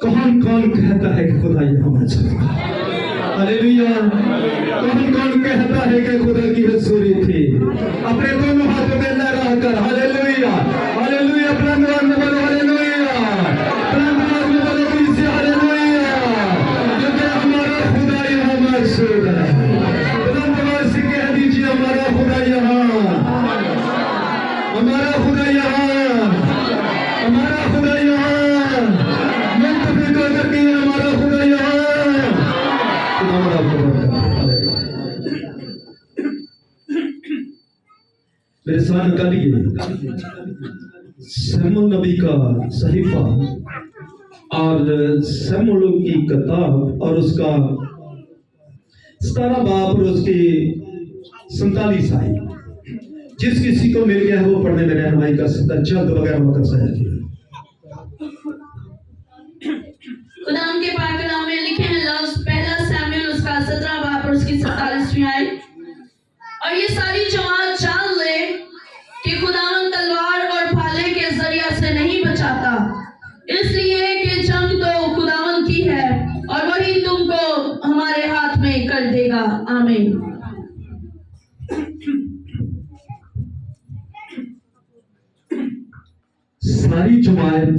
कौन कौन कहता है कि खुदा यहाँ मौजूद है? हालेलुया। कौन कौन कहता है कि खुदा की हजूरी थी? अपने दोनों हाथों में लहराकर हालेलुया हालेलुया बुलंद में बोलो हालेलुया, बुलंद में बोलो किसी हालेलुया, क्योंकि हमारा खुदा यहाँ मौजूद है। बुलंद आवाज से कह दीजिए हमारा खुदा यहाँ, हमारा खुदा यहाँ, हमारा खुदा यहाँ, हमारा खुदा यहाँ। मेरे साथ निकालिए शमूएल नबी का सहीफा और शमूएल की किताब और उसका 17 बाब और उसकी 47 आयत। जिस किसी को मिल गया है वो पढ़ने में रहनुमाई कर सकता है। जल्द वगैरह मत कर खुदाम के पाक कलाम में लिखे हैं लफ्ज पहला शमूएल उसका 17 बाब और उसकी 47वीं आयत। और ये सारी जमात जान ले कि खुदावन तलवार और भाले के जरिया से नहीं बचाता, इसलिए कि जंग तो खुदावन की है और वही तुमको हमारे हाथ में कर देगा। आमीन। सारी जमात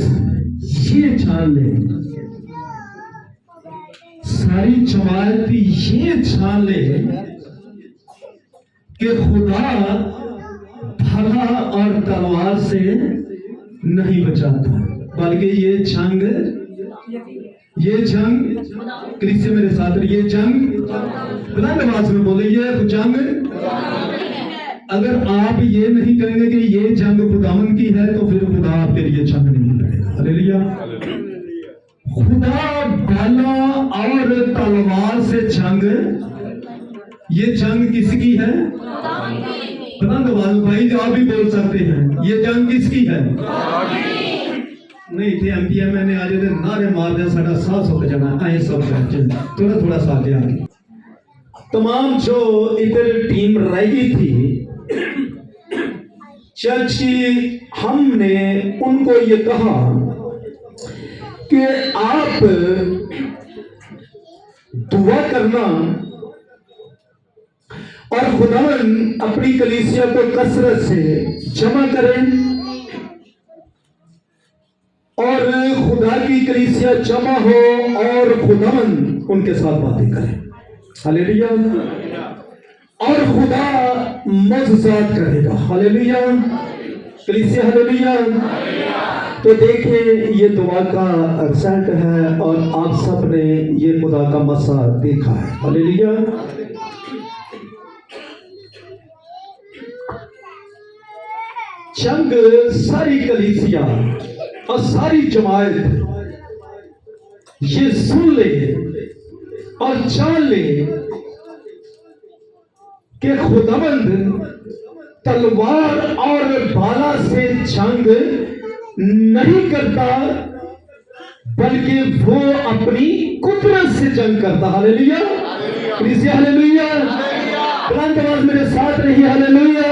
ये जान ले, सारी जमात ये जान ले कि खुदा भाला और तलवार से नहीं बचाता, बल्कि ये जंग कलीसिया मेरे साथ, ये जंग बुलंद आवाज में बोले, ये जंग। अगर आप ये नहीं कहेंगे कि ये जंग खुदावन की है तो फिर खुदा आपके लिए जंग नहीं लड़ेगा। हालेलुया। खुदा भाला और तलवार से जंग, ये जंग किसकी है? बुलंद आवाज में भाई आप भी बोल सकते हैं, ये जंग किसकी है? नहीं थे एमपीएम ने आज नारे मार दिया, साडा साह सुक जाना ऐ सब थोड़ा थोड़ा सा आगे आगे। तमाम जो इधर टीम रह गई थी चर्च की, हमने उनको ये कहा कि आप दुआ करना और खुदावन अपनी कलीसिया को कसरत से जमा करें और खुदा की कलीसिया जमा हो और खुदावन उनके साथ बातें करें। हालेलुया। और खुदा मौजूदात करेगा। हालेलुया कलीसिया, हालेलुया। तो देखिए ये दुआ का रिजल्ट है और आप सब ने ये खुदा का मसा देखा है। हालेलुया। जंग सारी कलीसिया और सारी जमात ये सुन ले और जान ले कि खुदावंद तलवार और भाला से जंग नहीं करता, बल्कि वो अपनी कुदरत से जंग करता। हालेलुया कलीसिया, हालेलुया। बुलंद आवाज मेरे साथ रही हालेलुया,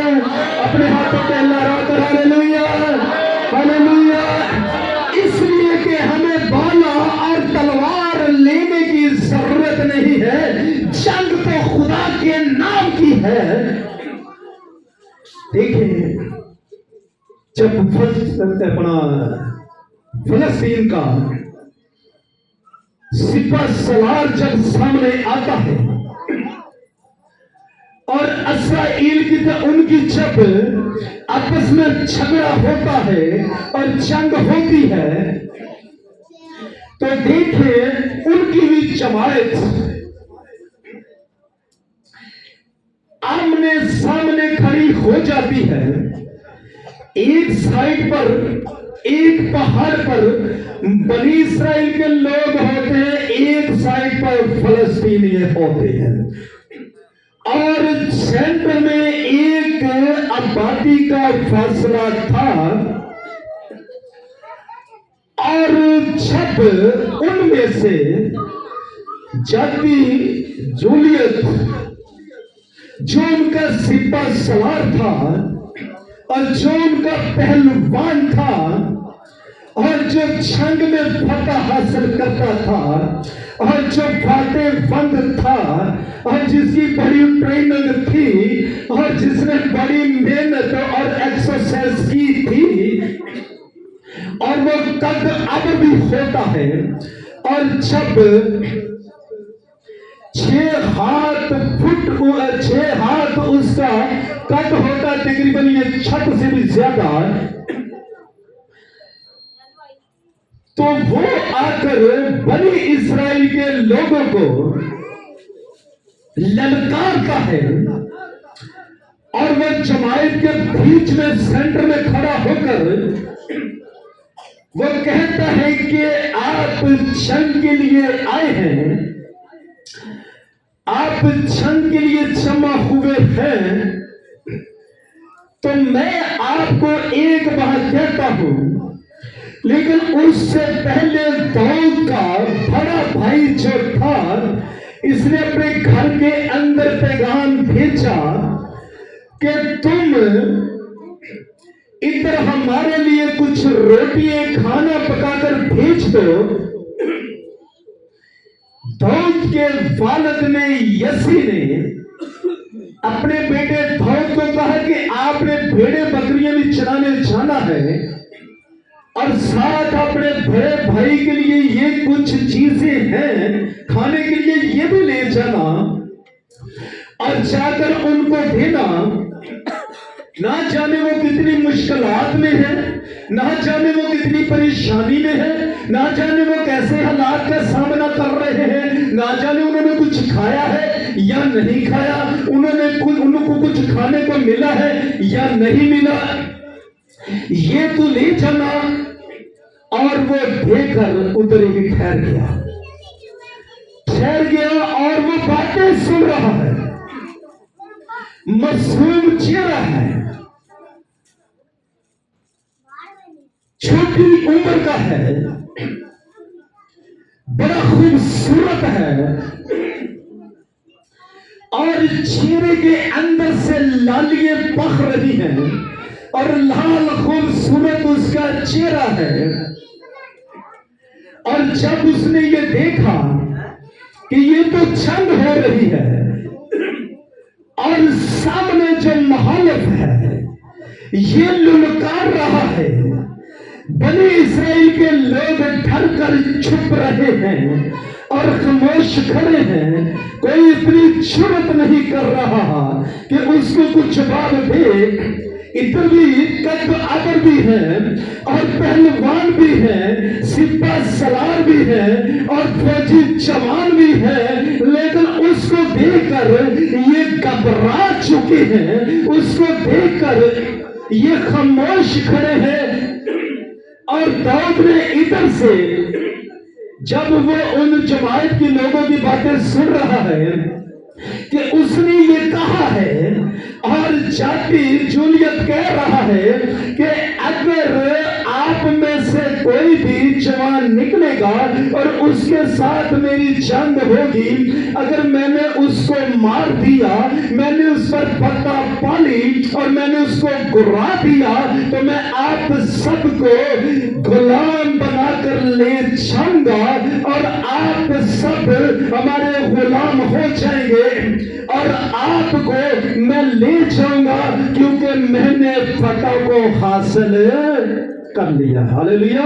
अपने हाथों पे लहराकर हालेलुया हालेलुया। इसलिए कि हमें भाला और तलवार लेने की जरूरत नहीं है, जंग तो खुदा के नाम की है। देखिए जब अपना फलस्तीन का सिपा सलार जब सामने आता है और इस्राएल की तो उनकी जब आपस में झगड़ा होता है और जंग होती है, तो देखिए उनकी भी जमात आमने सामने खड़ी हो जाती है। एक साइड पर, एक पहाड़ पर बनी इस्राएल के लोग होते हैं, एक साइड पर फलस्तीनी होते हैं और सेंटर में एक आबादी का फासला था। और जब उनमें से जाति जूलियत जो उनका सिपा सलार था और जो उनका पहलवान था, जंग में फतह हासिल करता था और जो फायदेमंद था और जिसकी बड़ी ट्रेनिंग थी और जिसने बड़ी मेहनत और एक्सरसाइज की थी, और वो कद अब भी होता है। और जब 6 हाथ उसका कद होता, तकरीबन ये 6 से भी ज्यादा, तो वो आकर बनी इस्राएल के लोगों को ललकारता है और वो जमायत के बीच में सेंटर में खड़ा होकर वो कहता है कि आप जंग के लिए आए हैं, आप जंग के लिए जमा हुए हैं, तो मैं आपको एक बात कहता हूं, लेकिन उससे पहले दाऊद का बड़ा भाई जो था, इसने अपने घर के अंदर पैगाम भेजा कि तुम इधर हमारे लिए कुछ रोटियां खाना पकाकर भेज दो। दाऊद के वालिद ने, यसी ने अपने बेटे दाऊद को कहा कि आपने भेड़े बकरियां भी चराने जाना है और साथ अपने बड़े भाई के लिए ये कुछ चीजें हैं खाने के लिए, ये भी ले जाना और जाकर उनको देना। ना जाने वो कितनी मुश्किलात में है, ना जाने वो कितनी परेशानी में है, ना जाने वो कैसे हालात का सामना कर रहे हैं, ना जाने उन्होंने कुछ खाया है या नहीं खाया, उनको कुछ खाने को मिला है या नहीं मिला, ये तो ले जाना। और वो देकर उधर ही ठहर गया और वो बातें सुन रहा है, मासूम चेहरा है, छोटी उम्र का है, बड़ा खूबसूरत है और चेहरे के अंदर से लालियां बह रही हैं और लाल खूबसूरत उसका चेहरा है। और जब उसने ये देखा कि ये तो जंग हो रही है और सामने जो मुखालिफ है ये ललकार रहा है, बनी इस्राएल के लोग डर कर छुप रहे हैं और खामोश खड़े हैं, कोई इतनी जुर्रत नहीं कर रहा कि उसको कुछ जवाब दे। इधर भी कद आबर भी है और पहलवान भी है, सिपा सलार भी है और फौजी जवान भी है, लेकिन उसको देखकर ये घबरा चुके हैं, उसको देखकर ये खामोश खड़े हैं। और दाऊद ने इधर से जब वो उन जमायत के लोगों की बातें सुन रहा है कि उसने ये कहा है और जाति जूलियत कह रहा है कि अगर आप में से कोई भी जवान निकलेगा और उसके साथ मेरी जंग होगी, अगर मैंने उसको मार दिया, मैंने उस पर फतह पाली और मैंने उसको गुर्रा दिया, तो मैं आप सबको गुलाम बनाकर ले जाऊंगा और आप सब हमारे गुलाम हो जाएंगे और आपको मैं ले जाऊंगा क्योंकि मैंने फतह को हासिल कर लिया। Hallelujah,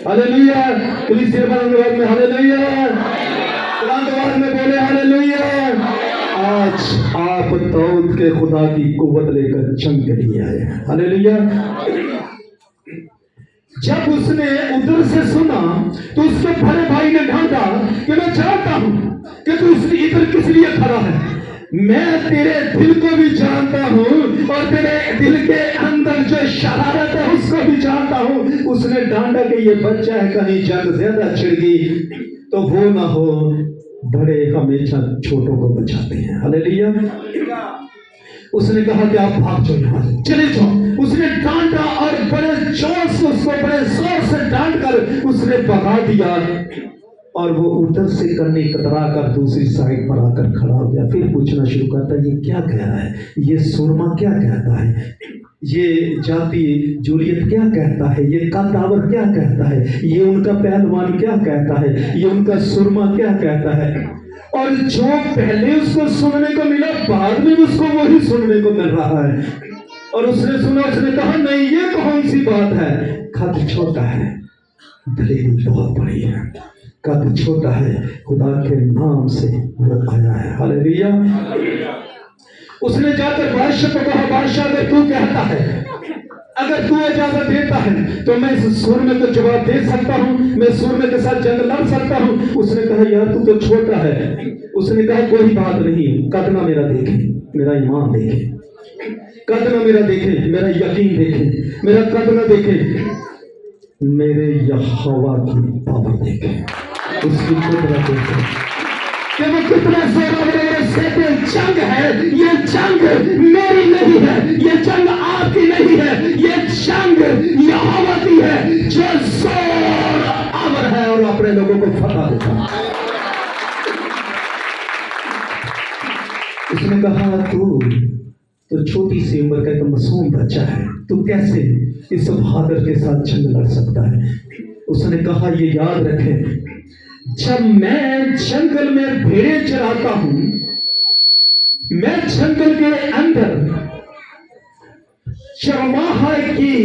hallelujah. कलीसिया में हालेलुया, कुरान में बोले हालेलुया। आज आप दाऊद के खुदा की कुव्वत लेकर जंग के लिए आए। हालेलुया। जब उसने उधर से सुना तो उसके बड़े भाई ने ढांढा कि मैं जानता हूं कि तू इधर किस लिए खड़ा है, मैं तेरे दिल को भी जानता हूं और तेरे दिल के अंदर जो शरारत है उसको भी जानता हूं। उसने डांटा कि ये बच्चा है, कहीं जंग ज्यादा छिड़ गई तो वो ना हो, बड़े हमेशा छोटों को बचाते हैं। हालेलुया। उसने कहा कि आप भाग जाओ, यहां से चले जाओ। उसने डांटा और बड़े जोर से उसको बड़े जोर से डांट कर उसने भगा दिया और वो उधर से करने कतरा कर दूसरी साइड पर आकर खड़ा हो गया। फिर पूछना शुरू करता, ये क्या कह रहा है, ये सुरमा क्या कहता है। ये जाति जूलियट क्या कहता है, ये कादावर क्या कहता है, ये उनका पहलवान क्या कहता है, ये उनका सुरमा क्या कहता है। और जो पहले उसको सुनने को मिला बाद में उसको वही सुनने को मिल रहा है। और उसने सुना, उसने कहा नहीं ये कौन सी बात है, कद छोटा है दलील बहुत बड़ी है, कद छोटा है खुदा के नाम से वो आया है। हालेलुया। उसने जाकर बादशाह को कहा, बादशाह अगर तू कहता है, अगर तू इजाजत देता है तो मैं इस सूरमे को जवाब दे सकता हूँ, मैं सूरमे के साथ जंग लड़ सकता हूँ। उसने कहा यार तू तो छोटा है। उसने कहा कोई बात नहीं, कद ना मेरा देखे, मेरा ईमान देखे, कद ना मेरा देखे, मेरा यकीन देखे, मेरा कद ना देखे, मेरे यहोवा की पावर देखे, उसकी कुदरत देखे कि वो कितना जोर से जंग है। ये जंग मेरी नहीं है, ये जंग आपकी नहीं है, ये जंग यहोवा की है जो जोर आवर है और अपने लोगों को फटा देता है। उसने कहा तू तो छोटी सी उम्र का एक मासूम बच्चा है, तू कैसे इस बहादुर के साथ जंग लड़ सकता है। उसने कहा ये याद रखें, जब मैं जंगल में भेड़े चराता हूं, मैं जंगल के अंदर चरवाहा की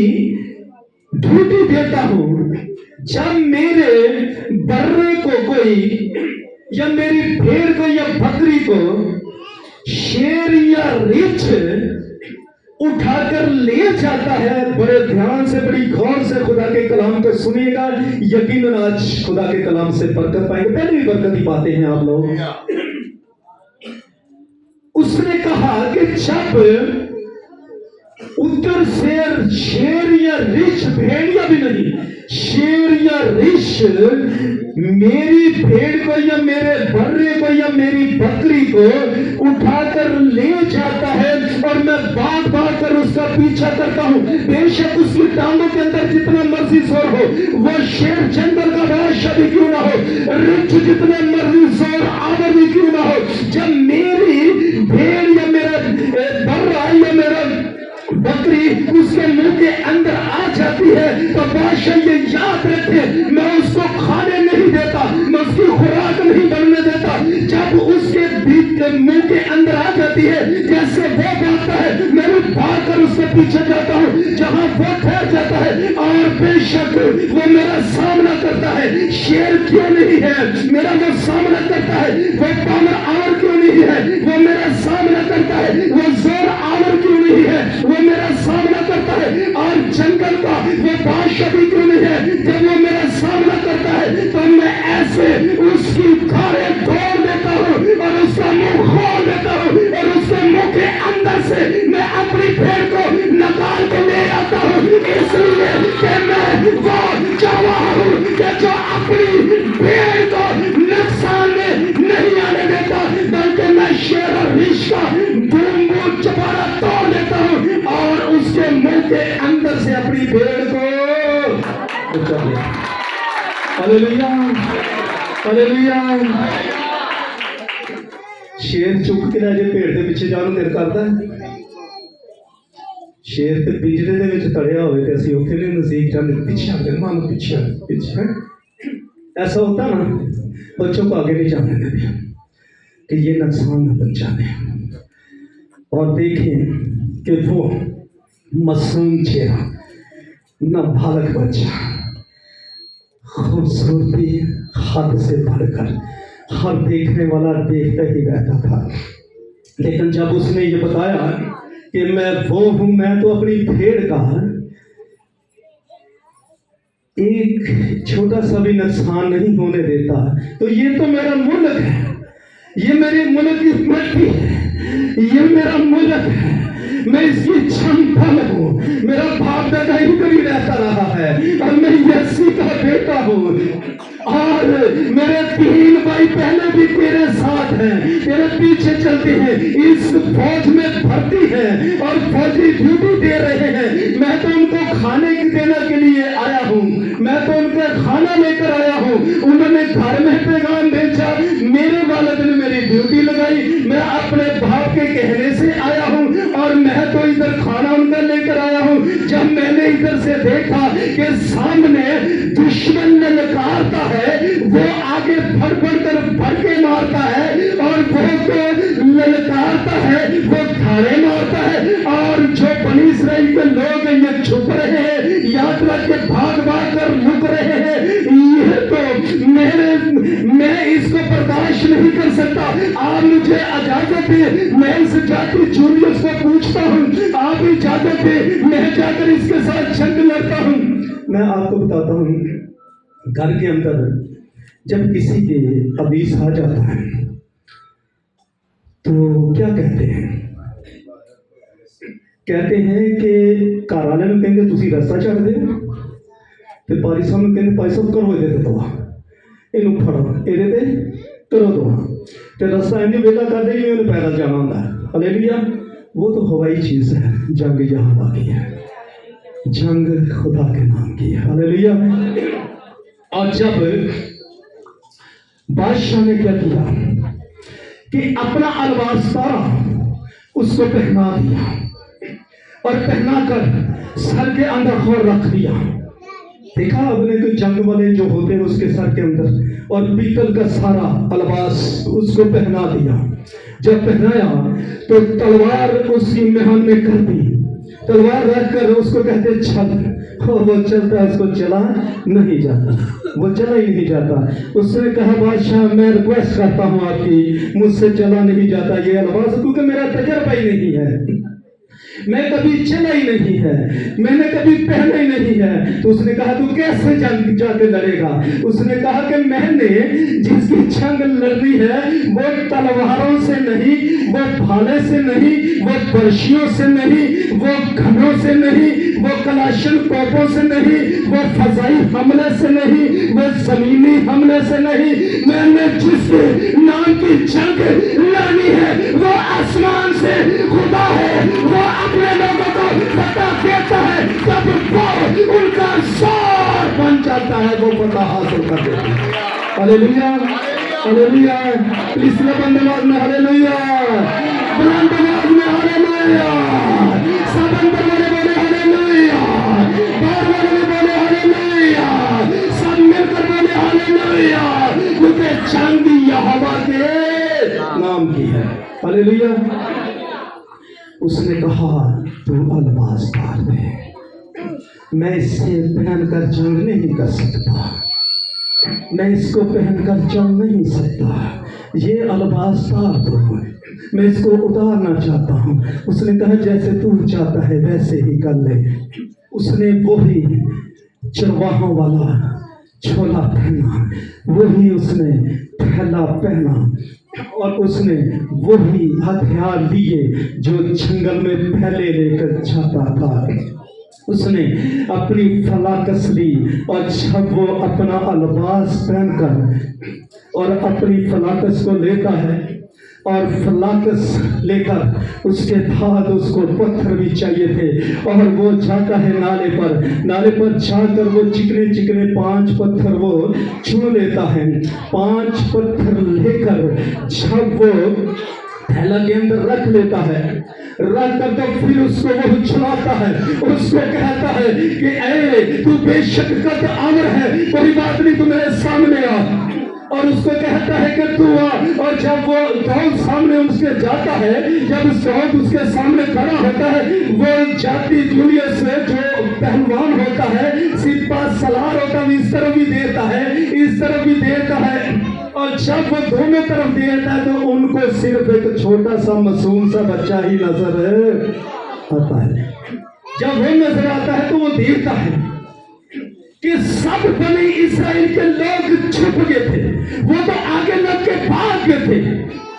ड्यूटी देता हूं, जब मेरे बर्रे को कोई या मेरी भेड़ को या बकरी को शेर या रीछ उठाकर ले जाता है, बड़े ध्यान से बड़ी गौर से खुदा के कलाम को सुनिएगा, यकीनन आज खुदा के कलाम से बरकत पाएंगे। पहले भी बरकत ही पाते हैं आप लोग। उसने कहा कि जब उधर से शेर या रीछ, भेड़िया भी नहीं, शेर या रीछ मेरी भेड़ को या मेरे बर्रे को या मेरी बकरी को उठाकर ले जाता है और मैं भाग भाग कर उसका पीछा करता हूं, बेशक उसकी टांगों के अंदर जितना मर्जी जोर हो, वो शेर जंगल का बादशाह भी क्यों ना हो, रीछ जितने मर्जी जोर आवर भी क्यों ना हो, जब मेरी भेड़ या मेरा बर्रा या मेरा बकरी उसके मुंह के अंदर आ जाती है तो बादशाह ये याद रखे, मैं उसको खाने नहीं देता, मैं उसकी खुराक नहीं बनने देता। जब उसके बीच के मुंह के अंदर आ जाती है, जैसे वो भागता है मैं भी भाग कर उसके पीछे जाता हूँ, जहां वो ठहर जाता है और बेशक वो मेरा सामना करता है। शेर क्यों नहीं है मेरा वो सामना करता है, वो पावर आवर क्यों नहीं है वो मेरा सामना करता है, वो जोर आवर क्यों नहीं है वो मेरा सामना करता है, और जंगल का वो बादशाह भी क्यों नहीं है, जब वो मेरा सामना करता है तो मैं ऐसे उसकी धारें तोड़ देता हूँ और उसका मुंह खोल देता हूँ और उसके मुंह के अंदर से मैं अपनी भेड़ को निकाल के ले आता हूँ, इसलिए कि मैं वो चावा हूँ कि जो अपनी भेड़ को नुकसान में नहीं आने देता, बल्कि मैं शेर और रीछ का बूम चपारा तोड़ देता हूँ और उसके मुंह के अंदर से अपनी भेड़ को उतार लेता हूं। Hallelujah, hallelujah. शेर चुप के ले जे भेड़ के पीछे जान दिल करता है। शेर ते पिंजरे दे विच तड़िया होवे ते असीं उत्थे नहीं नज़दीक जांदे, पीछे आंदे मन पीछे पीछे। ऐसा होता ना, बच्चों को आगे नहीं जाने देते कि ये नुकसान न पहुंचाने। और देखें कि वो मासूम चेहरा, नाबालग बच्चा, खूबसूरती हद से बढ़कर हर देखने वाला देखता ही रहता था। लेकिन जब उसने ये बताया कि मैं वो हूं, मैं तो अपनी भेड़ का एक छोटा सा भी नुकसान नहीं होने देता, तो ये तो मेरा मुल्क है, ये मेरे मुल्क की मट्टी है, ये मेरा मुल्क है, मैं इसकी संपल हूँ, मेरा बाप दादा ही कभी रहता रहा है और मैं यसी का बेटा हूँ और मेरे 3 भाई पहले भी तेरे साथ हैं, तेरे पीछे चलते हैं, इस फौज में भर्ती हैं और फौजी ड्यूटी दे रहे हैं। मैं तो उनको खाने की देने के लिए आया हूँ, मैं तो उनका खाना लेकर आया हूँ, उन्होंने घर में पैगाम भेजा, मेरे वालिद ने मेरी ड्यूटी लगाई, मैं अपने बाप के कहने से आया हूँ और मैं तो इधर खाना उनका लेकर आया देखा कि सामने दुश्मन ललकारता है, वो आगे बढ़ बढ़कर भड़के मारता है, और वो तो ललकारता है वो धारे मारता है। और जो बनी इस्राएल के लोग हैं ये छुप रहे हैं, यात्रा के भाग भाग कर लुक रहे हैं। ये तो मैं इसको बर्दाश्त नहीं कर सकता, आप मुझे इजाजत दे, मैं इस जाति जूलियस को पूछता हूँ, आप इजाजत दे, मैं जाकर इसके साथ जंग लड़ता हूँ। मैं आपको बताता हूँ, घर के अंदर जब किसी के अबीस आ जाता है तो क्या कहते हैं? कहते हैं कि घर वाले ਨੂੰ ਕਹਿੰਦੇ ਤੁਸੀਂ ਰਸਤਾ ਛੱਡ ਦਿਓ, ਤੇ ਬਾਰੀ ਸਾਹਿਬ ਨੂੰ ਕਹਿੰਦੇ ਭਾਈ ਸਾਹਿਬ ਕਰੋ ਇਹਦੇ ਤੇ ਦਵਾ, ਇਹਨੂੰ ਫੜੋ, ਇਹਦੇ ਤੇ ਕਰੋ ਦਵਾ, ਤੇ ਰਸਤਾ ਇੰਨੀ ਵੇਲਾ ਕਰਦੇ ਜਿਵੇਂ ਉਹਨੇ ਪੈਦਲ ਜਾਣਾ ਹੁੰਦਾ। ਹਾਲੇਲੂया। वो तो हवाई चीज है, जंग यहाँ बाकी है, जंग खुदा के नाम की है। हालेलुया। और जब बादशाह ने क्या किया कि अपना अलबास्तारा उसको पहना दिया, और पहनाकर सर के अंदर खोर रख दिया। देखा आपने तो जंग वाले जो होते हैं उसके सर के अंदर, और पीतल का सारा अलबास उसको पहना दिया। जब पहनाया तो तलवार उसकी मेहन में कर दी, तलवार रखकर उसको कहते चल, और वो चलता, उसको चला नहीं जाता, वो चला ही नहीं जाता। उसने कहा बादशाह मैं रिक्वेस्ट करता हूँ आपकी, मुझसे चला नहीं जाता ये अलबास, क्योंकि मेरा तजर्बा ही नहीं है, मैं कभी चला ही नहीं है, मैंने कभी पहना ही नहीं है। तो उसने कहा तू कैसे जंग जाके लड़ेगा? उसने कहा कि मैंने जिसकी जंग लड़नी है वो तलवारों से नहीं, वो भाले से नहीं, वो बर्शियों से नहीं, वो घनों से नहीं, वो कलाशन तोपों से नहीं, वो फजाई हमले से नहीं, वो जमीनी हमले से नहीं, मैंने जिस नाम की जंग लड़नी है वो आसमान से खुदा है, वो अपने लोगों को पता देता है, तब वो उनका सौर बन जाता है, वो पता हासिल कर देता है। Hallelujah, hallelujah. इसलिए बंदवाज में हालेलुया, बंदवाज में हालेलुया, सब अंदर वाले बोले हालेलुया, बाहर वाले बोले हालेलुया, सब मिलकर बोले हालेलुया, क्योंकि जंग यहोवा के नाम की है। हालेलुया। उसने कहा तू अलबास डाल दे, मैं इससे पहनकर जंग नहीं कर सकता, मैं इसको पहनकर जंग नहीं सकता, ये अलबास डाल दो, मैं इसको उतारना चाहता हूँ। उसने कहा जैसे तू चाहता है वैसे ही कर ले। उसने वही चरवाहों वाला छोला पहना, वही उसने थैला पहना, और उसने वही हथियार लिए जो जंगल में पहले लेकर जाता था। उसने अपनी फलाकस ली, और जब वो अपना अलबास पहनकर और अपनी फलाकस को लेता है, और फलाकस लेकर उसके बाद उसको पत्थर भी चाहिए थे, और वो जाता है नाले पर जाकर वो चिकने चिकने 5 पत्थर वो चुन लेता है। 5 पत्थर लेकर जब वो थैला के अंदर रख लेता है, रख कर तो फिर उसको वो चलाता है, उसको कहता है कि ऐ तू बेशक कद आमर है, कोई बात नहीं, तू मेरे सामने आ। और उसको कहता है कि तू आ। और जब वो दाऊद सामने उसके जाता है, जब दाऊद उसके सामने खड़ा होता है, वो जाति जूलियस जो पहलवान होता है, सिपा सलार होता है, इस तरफ भी देता है, इस तरफ भी देता है, और जब वो दोनों तरफ देता है तो उनको सिर्फ एक छोटा सा मासूम सा बच्चा ही नजर आता है। जब वो नजर आता है तो वो देखता है कि सब बने इस्राएल के लोग छुप गए थे, वो तो आगे लग के भाग गए थे,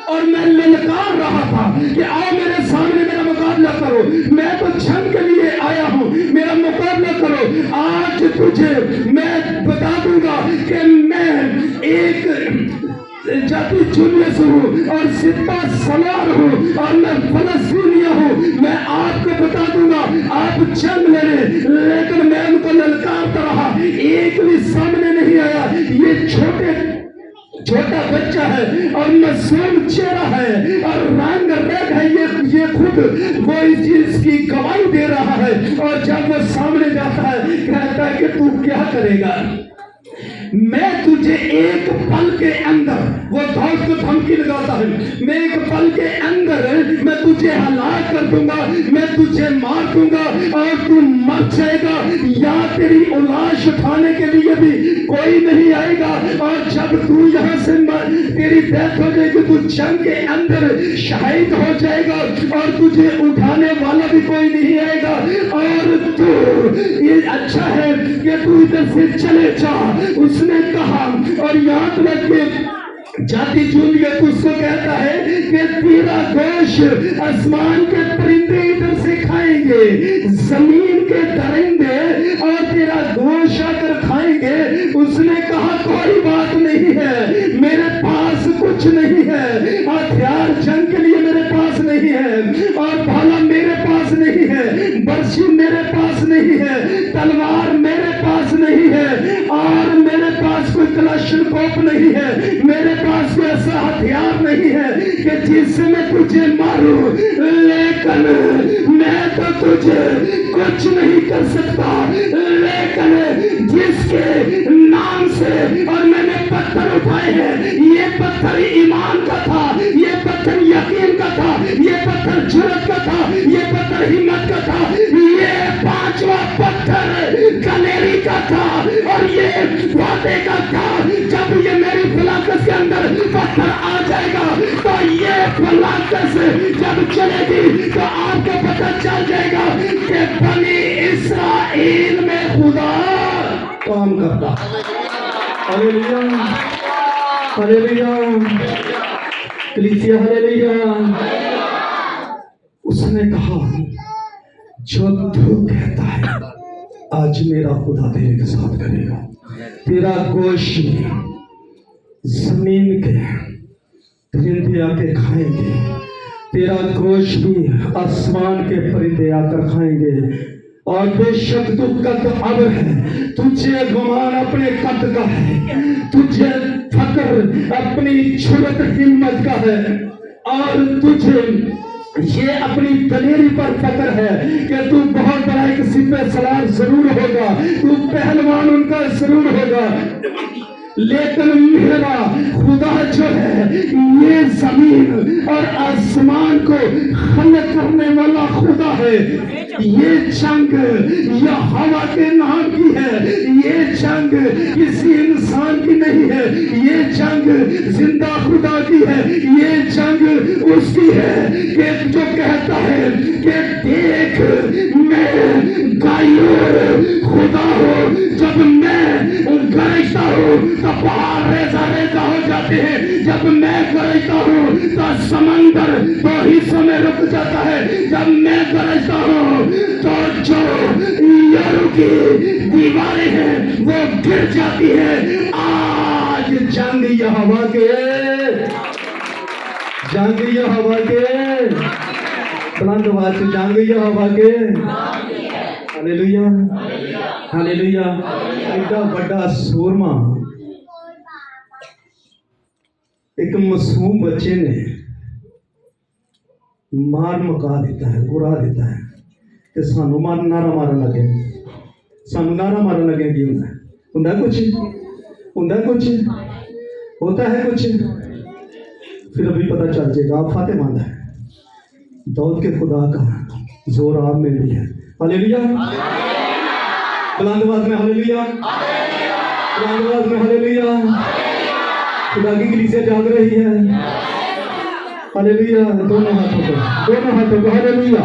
और मैं ललकार रहा था कि आओ मेरे सामने मेरा मुकाबला करो, मैं तो जंग के लिए आया हूं, मेरा मुकाबला करो। आज तुझे मैं बता दूंगा कि मैं एक जाति जूलियस हूँ और सिपा सलार हूँ, और मैं फलस्तीनिया हूँ, मैं आपको बता दूंगा आप जंग लड़े। लेकिन मैं उनको ललकारता रहा, एक भी सामने नहीं आया। ये छोटा बच्चा है और मासूम चेहरा है और रंग रेड है, ये खुद वो इस चीज की गवाही दे रहा है, और जब वो सामने जाता है कहता है कि तू क्या करेगा, मैं तुझे एक पल के अंदर, वो दाऊद को धमकी लगाता है, मैं एक पल के अंदर मैं तुझे हलाक कर दूंगा, मैं तुझे मार दूंगा और तू मर जाएगा, या तेरी लाश उठाने के लिए भी कोई नहीं आएगा, और जब तू यहाँ से तेरी डेथ हो जाएगी, तू जंग के अंदर शहीद हो जाएगा और तुझे उठाने वाला भी कोई नहीं आएगा, और तू ये अच्छा है कि तू इधर से चले जा। उसने कहा, और याद रखे जाति जूलियत उसको कहता है कि तेरा गोश्त आसमान के परिंदे इधर से खाएंगे, जमीन के दरिंदे और तेरा गोश्त आकर खाएंगे। उसने कहा कोई बात नहीं है, मेरे पास कुछ नहीं है, हथियार जंग के लिए मेरे पास नहीं है, और भाला मेरे पास नहीं है, बर्छी मेरे पास नहीं है, तलवार मेरे पास नहीं है, और मेरे पास कोई कलाशनकोफ नहीं है, मेरे पास कोई ऐसा हथियार नहीं है कि जिससे मैं तुझे मारूं, लेकिन मैं तो तुझे कुछ नहीं कर सकता, लेकिन जिसके नाम से और मैंने पत्थर उठाए हैं, ये पत्थर ईमान का था, ये पत्थर यकीन का था, ये पत्थर जुर्रत का था, ये पत्थर हिम्मत का था, ये पांचवा पत्थर कनेरी का था, और ये वादे का था। जब ये मेरी फलाकस के अंदर पत्थर आ जाएगा तो ये फलाकस जब चलेगी तो आपको पता चल जाएगा कि बनी इस्राएल में खुदा काम करता। हालेलुया, हालेलुया, कलीसिया हालेलुया। उसने कहा जो तू कहता है आज मेरा खुदा तेरे के साथ करेगा, तेरा गोश्त जमीन के परिंदे आके खाएंगे, तेरा गोश्त भी आसमान के परिंदे आकर खाएंगे, और बेशक तू कद अब है, तुझे गुमान अपने कद का है, तुझे फक्र अपनी जुर्रत हिम्मत का है, और तुझे ये अपनी दलेरी पर फक्र है कि तू बहुत बड़ा एक सिपह सलार जरूर होगा, तू पहलवान उनका जरूर होगा, लेकिन मेरा खुदा जो है ये जमीन और आसमान को खलक करने वाला खुदा है। ये जंग या हवा के नाम की है, ये जंग किसी इंसान की नहीं है, ये जंग जिंदा खुदा की है, ये जंग उसकी है कि जो कहता है कि देख मैं गायोर खुदा हूँ, जब मैं गरजता हूँ तो पहाड़ रेजा रेजा हो जाते हैं, जब मैं गरजता हूँ तो समंदर दो हिस्सों में रुक जाता है, जब मैं गरजता हूँ तो जो यरू की दीवारें हैं वो गिर जाती है। आज जंग यहोवा के, जंग यहोवा के, बुलंद आवाज से जंग यहोवा के। Hallelujah, hallelujah. एडा बड़ा सूरमा एक मासूम बच्चे ने मार मुका देता है, उड़ा देता है कि सानू नारा मारन लगे, सानू नारा मारन लगे की होंदा कुछ, होंदा कुछ, होता है कुछ, फिर अभी पता चल जाएगा। आप फातेहमंद है, दाऊद के खुदा का जोर आप में भी है। हालेलुया, बुलंद आवाज में हालेलुया, बुलंद आवाज में हालेलुया। खुदा की कलीसिया जाग रही है। हालेलुया, दोनों हाथों को, दोनों हाथों को हालेलुया।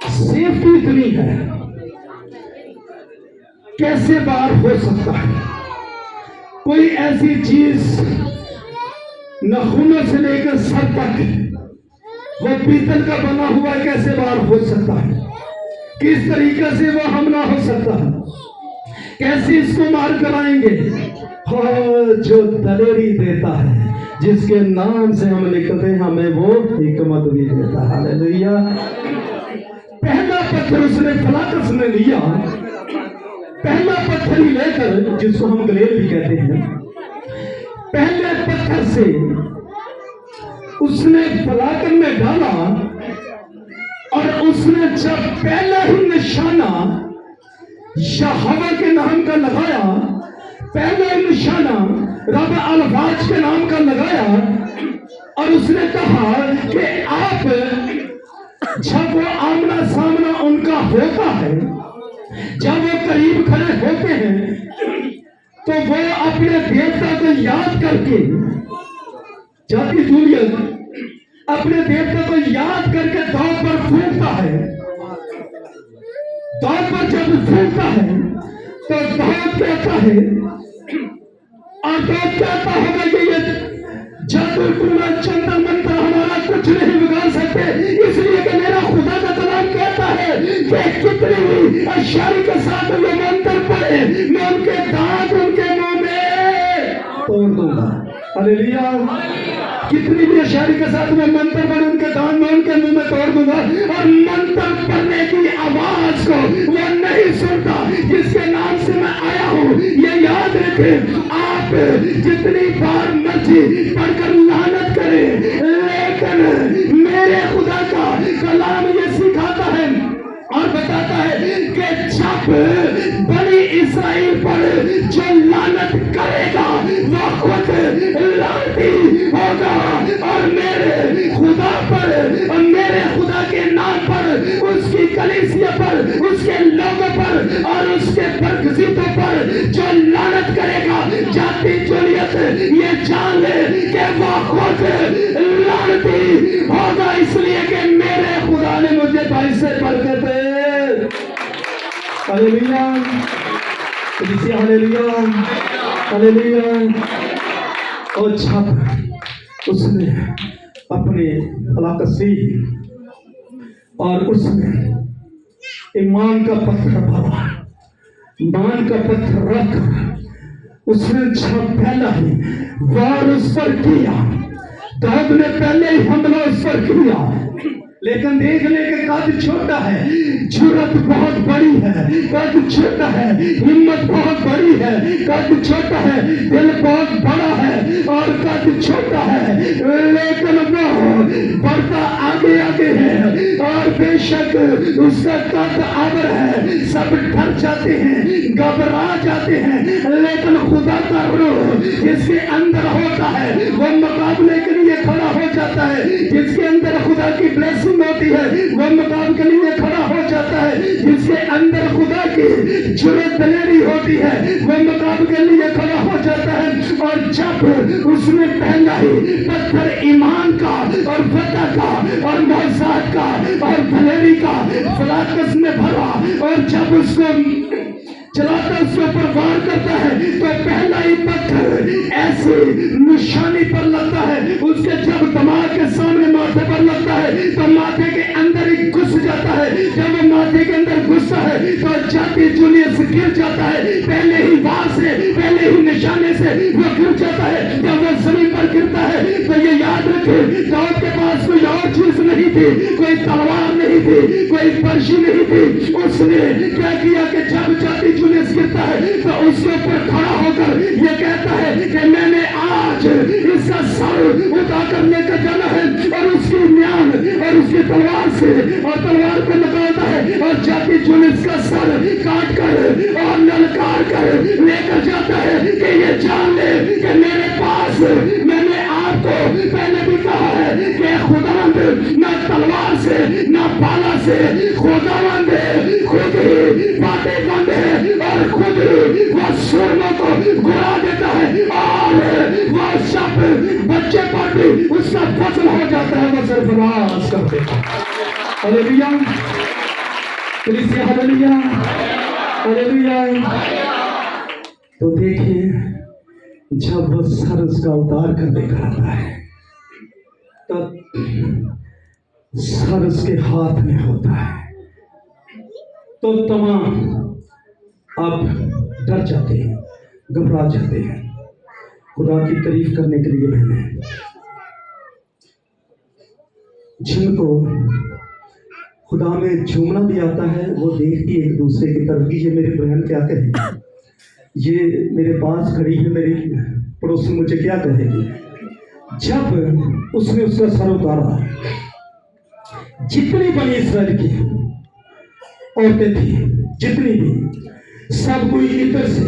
सेफ्टी इतनी है, कैसे बार हो सकता है कोई ऐसी चीज नाखूनों से लेकर सर तक वो पीतल का बना हुआ कैसे बार हो सकता है, किस तरीके से वो हमला हो सकता है, कैसे इसको मार कराएंगे। हाँ, जो दलेरी देता है, जिसके नाम से हम निकलते हैं, हमें वो हिकमत भी देता है। हालेलुया। पहला पत्थर उसने फलाकस में लिया, पहला पत्थर ही लेकर, जिसको हम गलेल भी कहते हैं, पहले पत्थर से اس نے فلاکن میں ڈالا اور اس نے جب پہلا ہی نشانہ یہوہ کے نام کا لگایا، پہلا نشانہ رب الفاظ کے نام کا لگایا، اور اس نے کہا کہ آپ جب وہ آمنا سامنا ان کا ہوتا ہے، جب وہ قریب کھڑے ہوتے ہیں، تو وہ اپنے دیوتا کو یاد کر کے، جاتی جولیت اپنے دیوتا کو یاد کر کے داؤد پر پھونکتا ہے۔ داؤد پر جب پھونکتا ہے تو داؤد کہتا ہے، اور داؤد کہتا ہوگا کہ یہ جادو ٹونا چندر منتر ہمارا کچھ نہیں بگاڑ سکتے، اس لیے کہ میرا خدا کا کلام کہتا ہے کہ کتنی بھی اشاری کے ساتھ وہ منتر پڑے، میں ان کے دانت ان کے منہ میں توڑ دوں گا۔ ہلیلویا! کتنی بھی اشاری کے ساتھ میں منتر پڑے، ان کے دانت میں ان کے منہ میں توڑ دوں گا، اور منتر پڑھنے کی آواز کو وہ نہیں سنتا جس کے نام سے میں آیا ہوں۔ یہ یاد رکھیں، آپ جتنی بار مرضی پڑھ کر لعنت کریں، لیکن میرے خدا کا کلام یہ سکھاتا ہے اور بتاتا ہے کہ جب بنی اسرائیل پر جو لعنت کرے گا وہ خود لعنتی ہوگا، اور میرے خدا پر اور میرے خدا کے نام پر، اس کی کلیسیا پر، اس کے لوگوں پر اور اس کے برگزیدوں پر جو لعنت کرے گا، جاتی جولیت یہ جان لے کہ وہ خود لعنتی ہوگا، اس لیے کہ میرے خدا نے مجھے بھائی سے برکت ہے۔ ہلیلویا! ہلیلویا! ہلیلویا! اور جب اس نے اپنی ہلاکت سے اور اس نے ایمان کا پتھر بھرا، ایمان کا پتھر رکھ، اس نے جب پہلا ہی وار اس پر کیا، داؤد نے پہلے ہی حملہ اس پر کیا، لیکن دیکھ لے کہ قد چھوٹا ہے، جرأت بہت بڑی ہے، قد چھوٹا ہے، ہمت بہت بڑی ہے، قد چھوٹا ہے، دل بہت بڑا ہے اور قد چھوٹا ہے، لیکن وہ بڑھتا آگے آگے ہے، اور بے شک اس کا قد آور ہے، سب ڈر جاتے ہیں، گھبرا جاتے ہیں، لیکن خدا کا روح جس کے اندر ہوتا ہے وہ مقابلے کے لیے کھڑا ہو جاتا ہے، جس کے اندر خدا کی بلیسنگ ہوتی ہے وہ مقابلے کے لیے کھڑا ہو جاتا ہے، جس کے اندر خدا کی جرأت دلیری ہوتی ہے وہ مقابلے کے لیے کھڑا ہو جاتا ہے۔ اور جب اس نے پہلا ہی پتھر ایمان کا اور فتح کا اور معجزات کا اور دلیری کا فلاکس میں بھرا، اور جب اس کو چلاتا اس کے اوپر وار کرتا ہے تو پہلا ہی پتھر ایسی نشانی پر لگتا ہے، اس کے جب دماغ کے سامنے ماتھے پر لگتا ہے تو ماتھے کے اندر ہی گھس جاتا ہے، جب وہ ماتھے کے اندر گھستا ہے تو جاتی جولیت سے گر جاتا ہے، پہلے ہی وار سے، پہلے ہی نشانے سے وہ گر جاتا ہے۔ جب وہ زمین پر گرتا ہے تو یہ یاد رکھے داؤد کے پاس کوئی اور چیز نہیں تھی، کوئی تلوار نہیں تھی، کوئی برشی نہیں تھی، اس نے کیا کیا کہ جب جاتی جولیت گرتا ہے تو اس کے اوپر کھڑا ہو کر یہ کہتا ہے کہ میں نے آج اس کا سر اٹھا کر لے کر جانا ہے، اور اس کی میان اور اس کی تلوار سے اور تلوار کو لگاتا ہے اور جاتی جولیت کا سر کاٹ کر اور للکار کر لے کر جاتا ہے کہ یہ جان لے کہ میرے پاس، میں نے آپ کو پہلے بھی کہا ہے کہ خداوند نہ تلوار سے نہ بالا سے، خداوند خود ہی باتیں بند ہے اور خود ہی وہ سورموں کو گرا دیتا ہے، اور وہ سب بچے پر بھی اس کا فصل ہو جاتا ہے، وہ صرف راز کرتے ہیں۔ ہلیلویا! کلیسیا ہلیلویا! ہلیلویا! تو دیکھیے جب وہ سر اس کا اتار کر لے کر آتا ہے تب سر اس کے ہاتھ میں ہوتا ہے تو تمام آپ ڈر جاتے ہیں، گھبرا جاتے ہیں۔ خدا کی تعریف کرنے کے لیے میں نے جن کو خدا میں جھومنا بھی آتا ہے وہ دیکھتی ایک دوسرے کی طرف، یہ میری بہن کیا کہے گی، یہ میرے پاس کھڑی ہے میری پڑوسی مجھے کیا کہے گی، जब उसने उसका सर उतारा, जितनी बनी इसराइल की औरतें थी, जितनी भी, सब कोई इधर से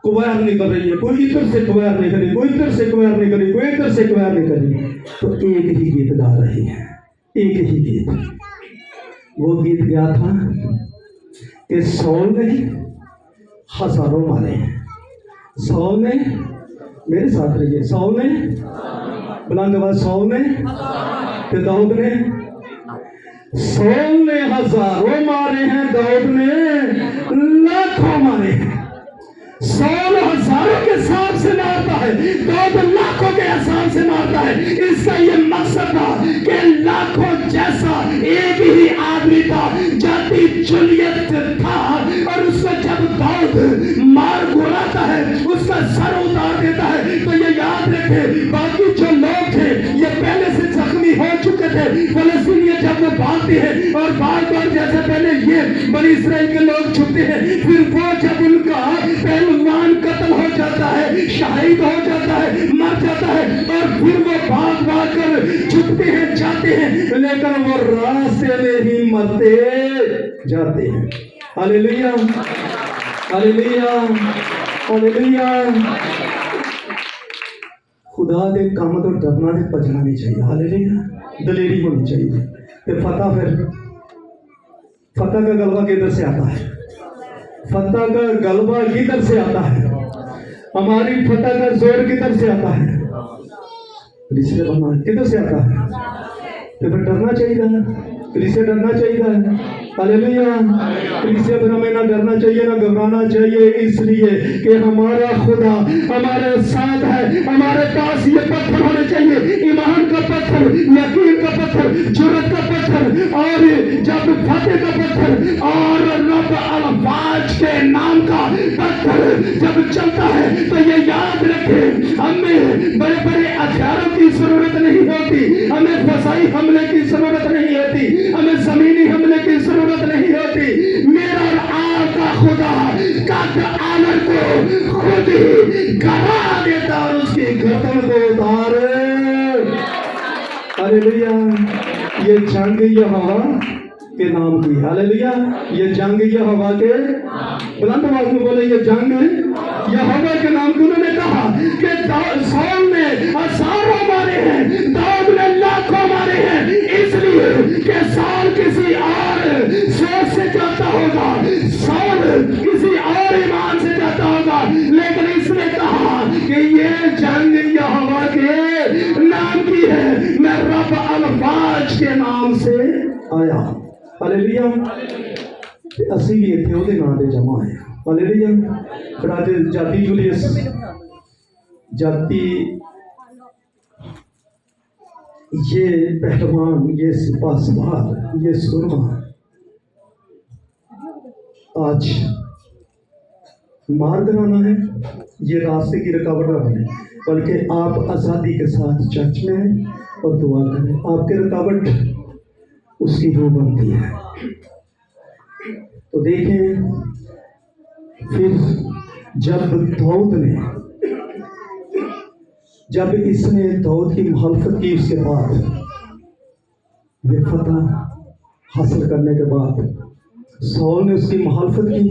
कुवार नहीं कर रही है, कोई इधर से कुवार नहीं कर रही, कोई इधर से कुवार नहीं कर रही, कोई इधर से कुवार नहीं कर रही, तो एक ही गीत गा रही है, एक ही गीत। वो गीत क्या था कि सौल ने हजारों मारे हैं, सौल ने, मेरे साथ रहिए, सौल ने, बुलंद आवाज, सौल ने, तो दाऊद ने, सौल ने हजारों मारे हैं, दाऊद ने लाखों मारे हैं। सौल हजारों के हिसाब से मारता है, दाऊद लाखों के हिसाब से मारता है। इसका ये मकसद था कि लाखों जैसा एक ही आदमी था, जाति जूलियत था, और उसको जब दाऊद मार गिराता है, उसका सर उतार देता है, तो ये याद रखे बाकी जो लोग थे ये पहले से जख्मी हो चुके थे। फलस्तीनी जब वो भागते हैं और बार बार जैसे पहले ये बनी इसराइल के लोग छुपते हैं, फिर वो जब उनका पहलवान कत्ल हो जाता है, शहीद हो जाता है, मर जाता है, और फिर वो भाग भाग कर छुपते हैं, जाते हैं, लेकिन वो रास्ते में ही मरते जाते हैं। Hallelujah, hallelujah, hallelujah. खुदा दे काम तो डरना ते भजना नहीं चाहिए। हालेलुया, दलेरी होनी चाहिए। ते फतह का गलबा किधर से आता है? फतह का गलबा किधर से आता है? हमारी फतह का जोर किधर से आता है? किधर से आता है? तो फिर डरना चाहिए, इससे डरना चाहिए। हालेलुया, इससे फिर हमें ना डरना चाहिए ना घबराना चाहिए, इसलिए कि हमारा खुदा हमारे साथ है। हमारे पास ये पत्थर होने चाहिए, ईमान का पत्थर, यकीन का पत्थर, जुर्रत का पत्थर, और जब फतेह का पत्थर और रब अल-वाज के नाम का पत्थर जब चलता है, तो ये याद रखें, हमें बड़े बड़े हथियारों की जरूरत नहीं होती, हमें फसाई हमले की जरूरत नहीं होती, हमें जमीनी हमले की जरूरत नहीं होती। मेरा और आपका खुदा कद आलर को खुद ही गिरा देता और उसकी गर्दन को उतारे। हालेलुया, ये जंग यहोवा के नाम की। हालेलुया, ये जंग यहोवा के, बुलंद आवाज में बोले, ये जंग यहोवा के नाम की। उन्होंने कहा कि सौल ने हजारों मारे हैं, दाऊद ने लाखों मारे हैं, इसलिए कि सौल किसी और सोच से जाता होगा, सौल किसी और ईमान से जाता होगा, लेकिन इसने कहा कि ये जंग यहोवा के नाम की है, मैं रब अल-वाज के नाम से आया। हालेलुया, ਅਸੀਂ ਵੀ ਇੱਥੇ ਉਹਦੇ ਨਾਂ ਤੇ ਜਮਾ ਆਏ। ਹਾਲੇਲੂਇਆ। ਪਰ ਅੱਜ ਜਾਤੀ ਜੂਲੀਅਸ, जाति, ये पहलवान, ये सिपा सवार, ये सुरमा आज मार कराना है, ये रास्ते की रुकावट ना बने, बल्कि आप आज़ादी के साथ चर्च में हैं और दुआ करें। आपकी रुकावट उसकी वो बनती है। तो देखें, फिर जब इसने दाऊद की मुखालफत की, उसके बाद ये फतह हासिल करने के बाद सौल ने उसकी मुखालफत की,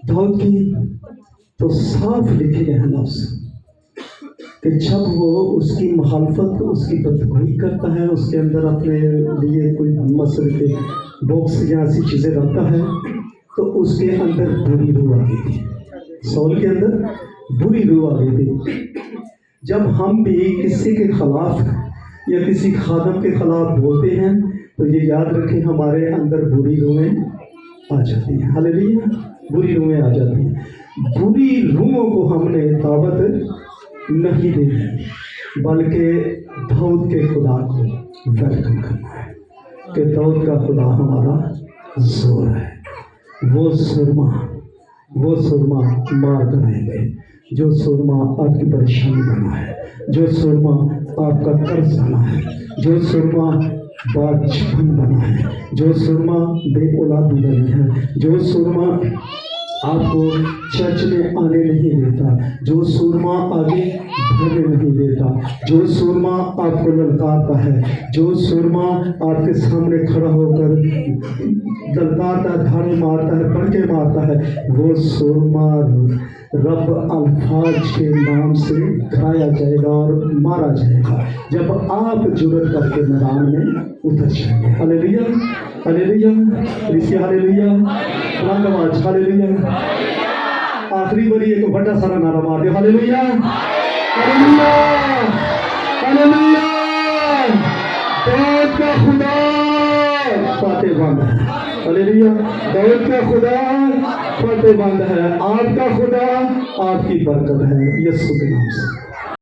दाऊद की, तो साफ लिखे गए हैं लफ्ज़ कि जब वो उसकी मुखालफत, उसकी बदगुई करता है, उसके अंदर अपने लिए कोई मसले के बॉक्स या ऐसी चीज़ें रखता है, तो उसके अंदर बुरी रूह आ गई थी। सौल के अंदर बुरी रूह आ गई थी। जब हम भी किसी के खिलाफ या किसी खादम के खिलाफ बोलते हैं, तो ये याद रखें, हमारे अंदर बुरी रूहें आ जाती हैं। हालेलुया, बुरी रूहें आ जाती हैं। बुरी रूहों को हमने दावत नहीं देनी, बल्कि दाऊद के खुदा को वेलकम करना है कि दाऊद का खुदा हमारा जोर है। वो सुरमा मार कराएंगे, जो सुरमा आपकी परेशानी बना है, जो सुरमा आपका कर्ज बना है, जो सुरमा बादशाह बना है, जो सुरमा बे औलादी बनी है, जो सुरमा آپ کو چرچ میں آنے نہیں دیتا، جو سورما آگے بڑھنے نہیں دیتا، جو سورما آپ کو للکارتا ہے، جو سورما آپ کے سامنے کھڑا ہو کر للکارتا ہے، دھاڑی مارتا ہے، پڑکے مارتا ہے، وہ سورما رب الفاظ کے نام سے کھایا جائے گا اور مارا جائے گا جب آپ جرأت کر کے میدان میں اتر جائیں گے۔ ہلیلویا، ہلیلویا، اسی ہلیلویا، بلند آواز ہلیلویا۔ آخری باری ایک بڑا سارا نعرہ مار دے، ہلیلویا، ہلیلویا، ہلیلویا۔ داؤد کا خدا فاتح بند ہے، ہلیلویا۔ داؤد کا خدا فاتح بند ہے، آپ کا خدا آپ کی برکت ہے، یسوع کے نام سے۔